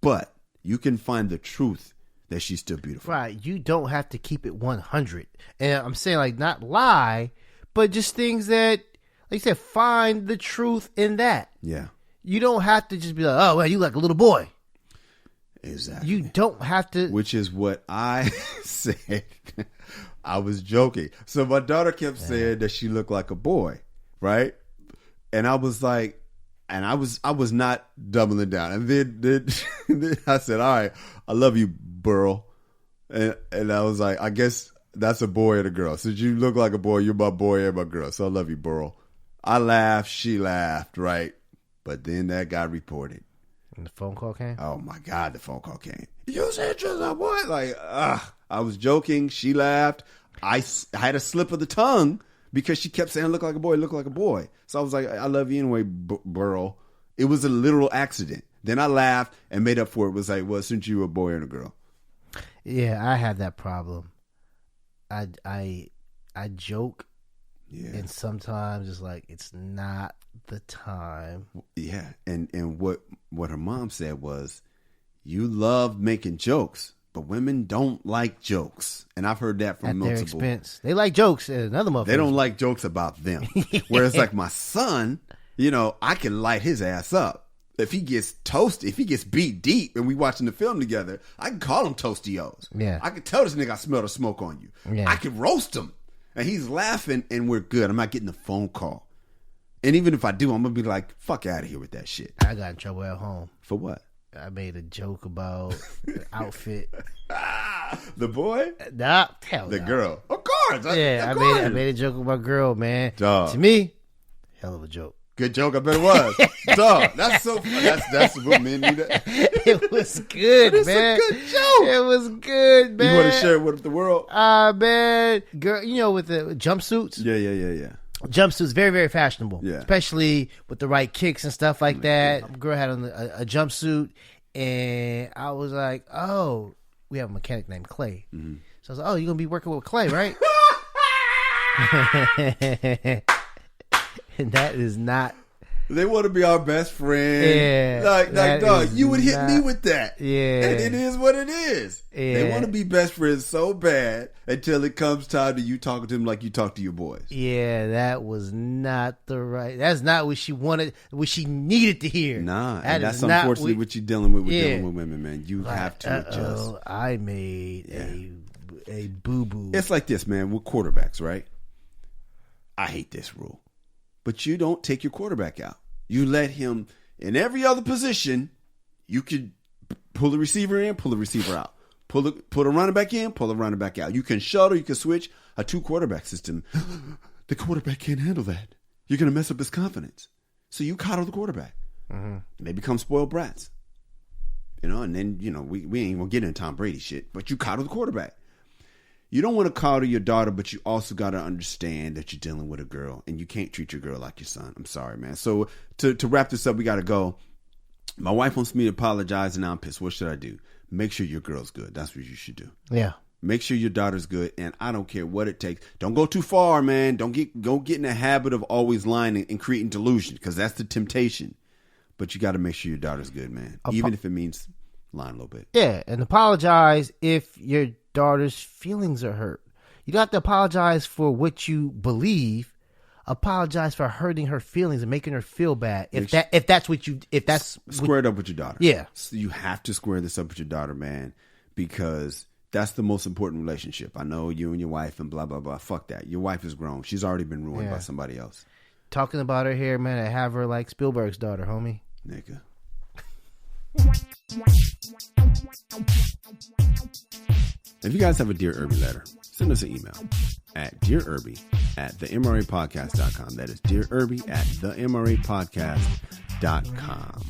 But you can find the truth that she's still beautiful. Right. You don't have to keep it 100. And I'm saying, like, not lie, but just things that, like you said, find the truth in that. Yeah. You don't have to just be like, oh, well, you like a little boy. Exactly. You don't have to. Which is what I said. I was joking. So my daughter kept saying that she looked like a boy, right? And I was like, and I was not doubling down. And then I said, all right, I love you, Burl. And I was like, I guess that's a boy and a girl. Since you look like a boy, you're my boy and my girl. So I love you, Burl. I laughed. She laughed, right? But then that got reported. And the phone call came? Oh, my God, the phone call came. You said just a boy? Like, I was joking. She laughed. I had a slip of the tongue because she kept saying, look like a boy, look like a boy. So I was like, I love you anyway, Burl. It was a literal accident. Then I laughed and made up for it. It was like, well, since you were a boy and a girl. Yeah, I have that problem. I joke. Yeah. And sometimes it's like, it's not the time. Yeah. And what her mom said was, you love making jokes. But women don't like jokes. And I've heard that from multiple. At their expense. They like jokes. Another motherfucker. They don't like jokes about them. Whereas like my son, you know, I can light his ass up. If he gets toasted, if he gets beat deep and we watching the film together, I can call him Toasty-O's. Yeah. I can tell this nigga I smell the smoke on you. Yeah. I can roast him. And he's laughing and we're good. I'm not getting a phone call. And even if I do, I'm going to be like, fuck out of here with that shit. I got in trouble at home. For what? I made a joke about the outfit. The boy? Nah, hell the no. girl. Of course. I made a joke with my girl, man. Dog. To me, hell of a joke. Good joke. I bet it was. Dog, that's so funny. That's what men need. It was good, man. It's a good joke. It was good, man. You want to share it with the world? Man. Girl, with the jumpsuits? Yeah. Jumpsuits, very, very fashionable. Yeah. Especially with the right kicks and stuff like that. Girl had on a jumpsuit, and I was like, oh, we have a mechanic named Clay. Mm-hmm. So I was like, oh, you're going to be working with Clay, right? And that is not. They want to be our best friend. Yeah. Like dog, you would hit me with that. Yeah. And it is what it is. Yeah. They want to be best friends so bad until it comes time to you talking to them like you talk to your boys. Yeah, that was not that's not what she wanted, what she needed to hear. Nah, and that's unfortunately what you're dealing with dealing with women, man. You have to adjust. I made a boo-boo. It's like this, man, with quarterbacks, right? I hate this rule. But you don't take your quarterback out. You let him, in every other position, you could pull the receiver in, pull the receiver out. Put a running back in, pull a running back out. You can shuttle, you can switch. A 2-quarterback system, the quarterback can't handle that. You're going to mess up his confidence. So you coddle the quarterback. Mm-hmm. And they become spoiled brats. And then, we ain't going to get into Tom Brady shit, but you coddle the quarterback. You don't want to coddle your daughter, but you also got to understand that you're dealing with a girl, and you can't treat your girl like your son. I'm sorry, man. So to wrap this up, we got to go. My wife wants me to apologize, and now I'm pissed. What should I do? Make sure your girl's good. That's what you should do. Yeah. Make sure your daughter's good, and I don't care what it takes. Don't go too far, man. Don't get in the habit of always lying and creating delusion, because that's the temptation. But you got to make sure your daughter's good, man, even if it means lying a little bit. Yeah, and apologize if your daughter's feelings are hurt. You don't have to apologize for what you believe. Apologize for hurting her feelings and making her feel bad. If that's square it up with your daughter. Yeah, so you have to square this up with your daughter, man, because that's the most important relationship. I know you and your wife and blah blah blah. Fuck that. Your wife is grown. She's already been ruined by somebody else. Talking about her here, man. I have her like Spielberg's daughter, homie. Nigga. If you guys have a Dear Erby letter, send us an email at dearerby@themrapodcast.com. That is Dear Erby @themrapodcast.com.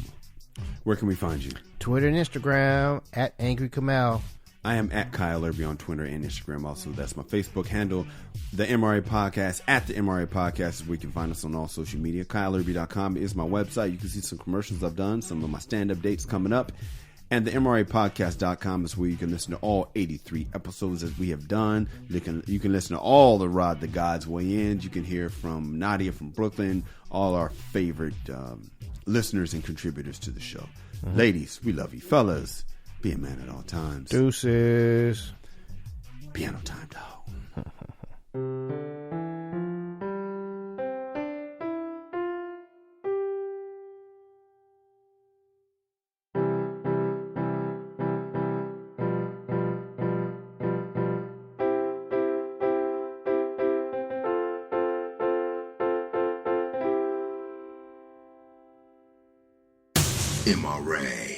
Where can we find you? Twitter and Instagram at Angry Kamal. I am at Kyle Erby on Twitter and Instagram. Also, that's my Facebook handle. The MRA Podcast at the MRA Podcast is where you can find us on all social media. KyleErby.com is my website. You can see some commercials I've done, some of my stand-up dates coming up. And the MRApodcast.com is where you can listen to all 83 episodes as we have done. You can listen to all the Rod the God's Way Ins. You can hear from Nadia from Brooklyn, all our favorite listeners and contributors to the show. Mm-hmm. Ladies, we love you. Fellas, be a man at all times. Deuces. Piano time, dog. MRA.